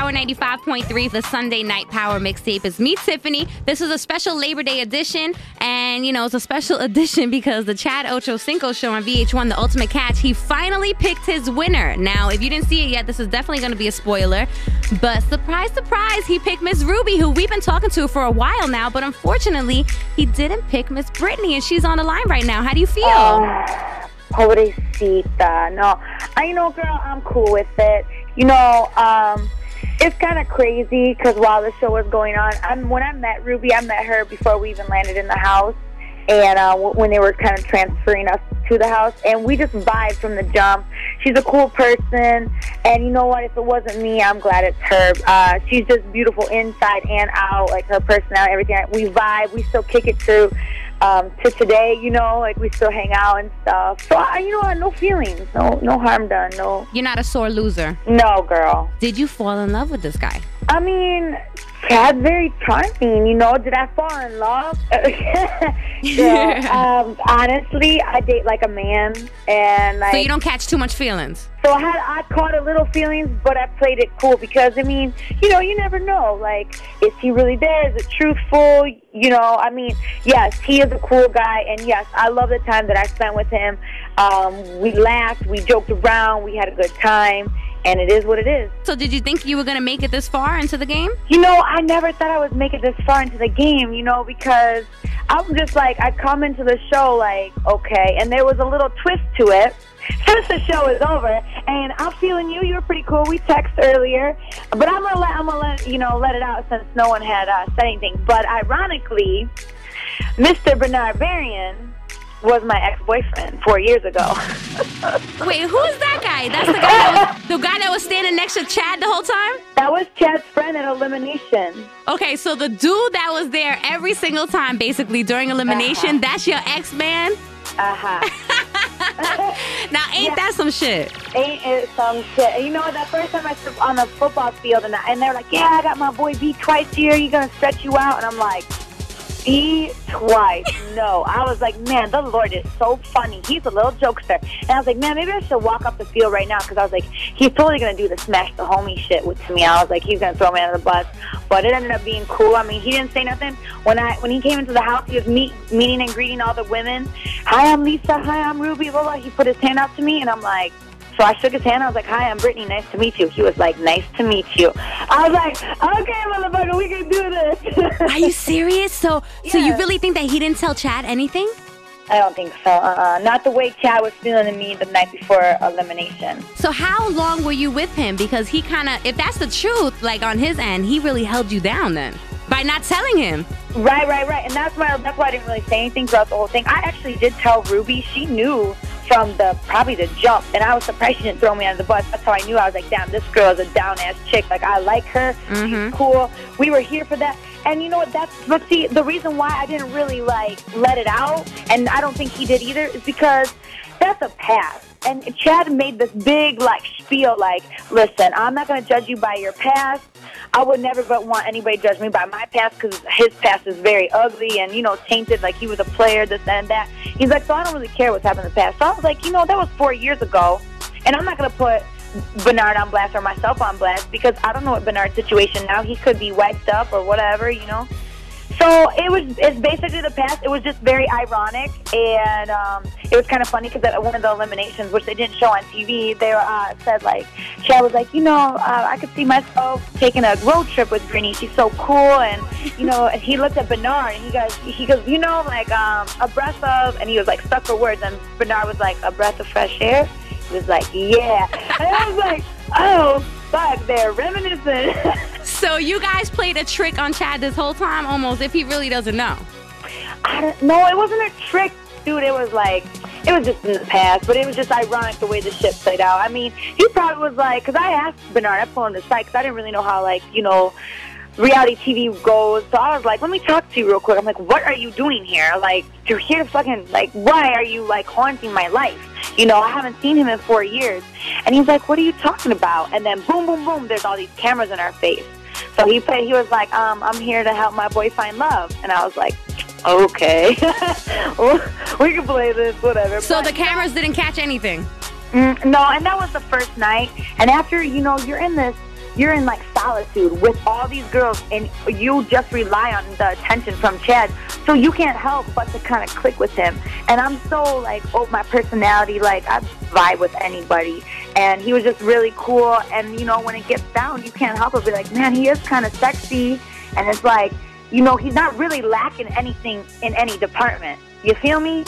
Power 95.3, the Sunday Night Power mixtape. Is me, Tiffany. This is a special Labor Day edition, and it's a special edition because the Chad Ochocinco'S show on VH1, The Ultimate Catch, he finally picked his winner. Now, if you didn't see it yet, this is definitely going to be a spoiler, but surprise, surprise, he picked Miss Ruby, who we've been talking to for a while now, but unfortunately, he didn't pick Miss Brittany, and she's on the line right now. How do you feel? Pobrecita. No, girl, I'm cool with it. It's kind of crazy because while the show was going on, when I met Ruby, I met her before we even landed in the house, and when they were kind of transferring us to the house, and we just vibed from the jump. She's a cool person, and you know what? If it wasn't me, I'm glad it's her. She's just beautiful inside and out, like her personality, everything. We vibe. We still kick it to today, we still hang out and stuff. So, no feelings, no harm done, no. You're not a sore loser? No, girl. Did you fall in love with this guy? I mean, Chad's very charming, Did I fall in love? Honestly, I date like a man, and so you don't catch too much feelings? So I caught a little feelings, but I played it cool because, you never know. Like, is he really there? Is it truthful? Yes, he is a cool guy, and yes, I love the time that I spent with him. We laughed, we joked around, we had a good time, and it is what it is. So did you think you were going to make it this far into the game? I never thought I would make it this far into the game, because I'm just like, I come into the show like, okay, and there was a little twist to it. Since the show is over, and I'm feeling you. You were pretty cool. We texted earlier, but I'm gonna let let it out since no one had said anything. But ironically, Mr. Bernard Varian was my ex-boyfriend 4 years ago. Wait, who's that guy? That's the guy that was standing next to Chad the whole time? That was Chad's friend at Elimination. Okay, so the dude that was there every single time, basically during Elimination, that's your ex-man? Now, ain't that some shit? Ain't it some shit? And that first time I stepped on the football field, and they're like, yeah, I got my boy beat twice here. You gonna stretch you out? And I'm like, beat twice? No. I was like, man, the Lord is so funny. He's a little jokester. And I was like, man, maybe I should walk up the field right now, because I was like, he's totally gonna do the smash the homie shit to me. I was like, he's gonna throw me under the bus. But it ended up being cool. I mean, he didn't say nothing. When he came into the house, he was meeting and greeting all the women. Hi, I'm Lisa. Hi, I'm Ruby. Blah, blah. He put his hand out to me, and I'm like, so I shook his hand. I was like, hi, I'm Brittany. Nice to meet you. He was like, nice to meet you. I was like, okay, motherfucker, we can do this. Are you serious? So you really think that he didn't tell Chad anything? I don't think so. Not the way Chad was feeling to me the night before Elimination. So how long were you with him? Because he kind of, if that's the truth, like on his end, he really held you down then by not telling him. Right. And that's why I didn't really say anything throughout the whole thing. I actually did tell Ruby. She knew from probably the jump, and I was surprised she didn't throw me under the bus. That's how I knew. I was like, damn, this girl is a down-ass chick. Like, I like her. She's cool. We were here for that. And you know what, but see, the reason why I didn't really, let it out, and I don't think he did either, is because that's a past. And Chad made this big, spiel, listen, I'm not going to judge you by your past. I would never want anybody to judge me by my past, because his past is very ugly and, tainted, like he was a player, this and that. He's like, so I don't really care what's happened in the past. So I was like, that was 4 years ago, and I'm not going to put Bernard on blast or myself on blast, because I don't know what Bernard's situation now. He could be wiped up or whatever, So it's basically the past. It was just very ironic, and it was kind of funny because at one of the eliminations, which they didn't show on TV, they said, Chad was like, I could see myself taking a road trip with Brittany. She's so cool, and, and he looked at Bernard, and he goes, a breath of, and he was, stuck for words, and Bernard was like, a breath of fresh air? He was like, yeah. And I was like, oh, fuck, they're reminiscent. So you guys played a trick on Chad this whole time, almost, if he really doesn't know. No, it wasn't a trick, dude. It was just in the past, but it was just ironic the way the shit played out. I mean, he probably was like, because I asked Bernard, I pulled him to the side, because I didn't really know how, reality TV goes. So I was like, let me talk to you real quick. I'm like, what are you doing here? You're here to fucking, why are you, haunting my life? I haven't seen him in 4 years. And he's like, what are you talking about? And then boom, boom, boom, there's all these cameras in our face. So he was like, I'm here to help my boy find love. And I was like, okay. We can play this, whatever. So the cameras didn't catch anything? No, and that was the first night. And after, you're in this you're in like solitude with all these girls, and you just rely on the attention from Chad, so you can't help but to kind of click with him. And I'm so like, my personality, like I vibe with anybody, and he was just really cool. And you know, when it gets down, you can't help but be like, man, he is kind of sexy. And it's like, you know, he's not really lacking anything in any department. You feel me?